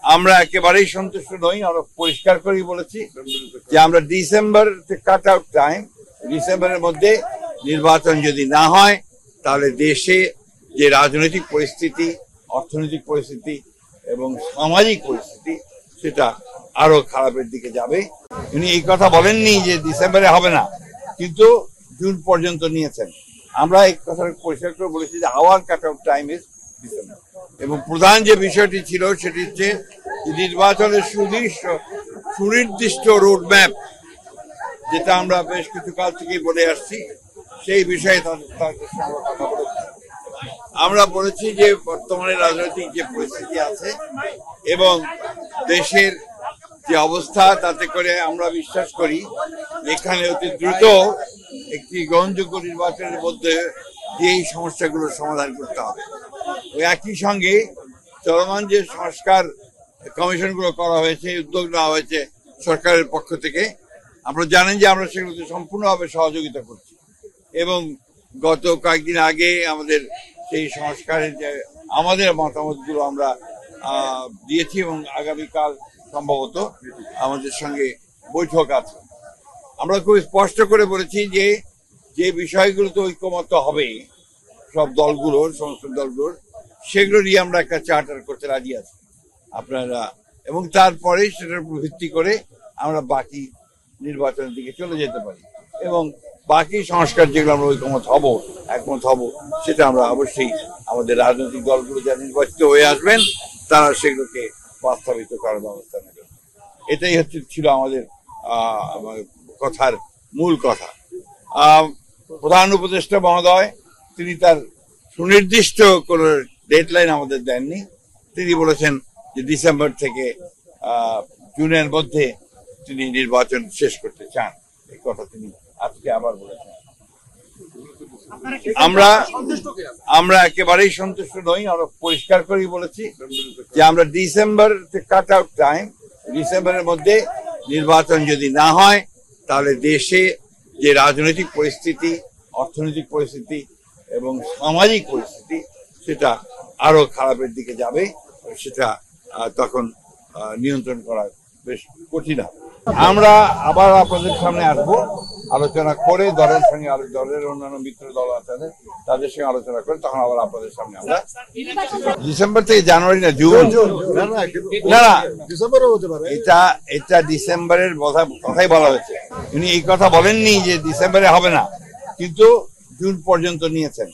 আমরা একেবারেই সন্তুষ্ট নই। আমরা পরিষ্কার করেই বলেছি যে আমরা ডিসেম্বর কাট আউট টাইম, ডিসেম্বরের মধ্যে নির্বাচন যদি না হয় তাহলে দেশে যে রাজনৈতিক পরিস্থিতি, অর্থনৈতিক পরিস্থিতি এবং সামাজিক পরিস্থিতি সেটা আরো খারাপের দিকে যাবে। উনি এই কথা বলেননি যে ডিসেম্বরে হবে না, কিন্তু জুন পর্যন্ত নিয়েছেন। আমরা এই কথা পরিষ্কার করে বলেছি যে hour cut out time is December. এবং প্রধান যে বিষয়টি ছিল সেটি হচ্ছে নির্বাচনের সুনির্দিষ্ট রোডম্যাপ, যেটা আমরা বেশ কিছু কাল থেকেই বলে আসছি, সেই বিষয়ে তাদের সঙ্গে কথা বলেছি। আমরা বলেছি যে বর্তমানে রাজনৈতিক যে পরিস্থিতি আছে এবং দেশের যে অবস্থা, তাতে করে আমরা বিশ্বাস করি এখানে অতি দ্রুত একটি গ্রহণযোগ্য নির্বাচনের মধ্যে এই সমস্যাগুলোর সমাধান করতে হবে। ওই একই সঙ্গে চলমান যে সংস্কার কমিশনগুলো করা হয়েছে, উদ্যোগ নেওয়া হয়েছে সরকারের পক্ষ থেকে, আপনারা জানেন যে আমরা সেগুলোতে সম্পূর্ণভাবে সহযোগিতা করছি। এবং গত কয়েকদিন আগে আমাদের সেই সংস্কারের যে আমাদের মতামতগুলো আমরা দিয়েছি এবং আগামীকাল সম্ভবত আমাদের সঙ্গে বৈঠক আছে। আমরা খুব স্পষ্ট করে বলেছি যে যে বিষয়গুলোতে ঐক্যমত হবে সব দলগুলোর, সমস্ত দলগুলোর, সেগুলো নিয়ে আমরা একটা চার্টার করতে রাজি আছি আপনারা, এবং তারপরে সেটার উপর ভিত্তি করে আমরা বাকি নির্বাচনের দিকে চলে যেতে পারি। এবং বাকি সংস্কার যেগুলো আমরা একমত হব, সেটা আমরা অবশ্যই আমাদের রাজনৈতিক দলগুলো যারা নির্বাচিত হয়ে আসবেন তারা সেগুলোকে বাস্তবায়িত করার ব্যবস্থা নেবেন। এটাই ছিল আমাদের কথার মূল কথা। প্রধান উপদেষ্টা মহোদয় তিনি তার সুনির্দিষ্ট কোনো ডেডলাইন আমাদের দেননি। তিনি বলেছেন যে ডিসেম্বর থেকে জুনের মধ্যে তিনি নির্বাচন শেষ করতে চান। এই কথা তিনি আজকে আবার বলেছেন। আমরা একেবারেই সন্তুষ্ট নই। আমরা পরিষ্কার করেই বলেছি যে আমরা ডিসেম্বর কাট আউট টাইম, ডিসেম্বরের মধ্যে নির্বাচন যদি না হয় তাহলে দেশে যে রাজনৈতিক পরিস্থিতি, অর্থনৈতিক পরিস্থিতি এবং সামাজিক পরিস্থিতি সেটা আরো খারাপের দিকে যাবে। সেটা তখন নিয়ন্ত্রণ করা বেশ কঠিন হবে। আমরা আবার আপনাদের সামনে আসবো, আলোচনা করে দলের সঙ্গে, দলের অন্যান্য মিত্র দল আছে তাদের সঙ্গে আলোচনা করে তখন আবার আপনাদের সামনে আমরা ডিসেম্বর থেকে জানুয়ারি না জুন, না ডিসেম্বরও হতে পারে, এটা ডিসেম্বরের কথাই বলা হয়েছে। উনি এই কথা বলেননি যে ডিসেম্বরে হবে না, কিন্তু জুন পর্যন্ত নিয়েছেন।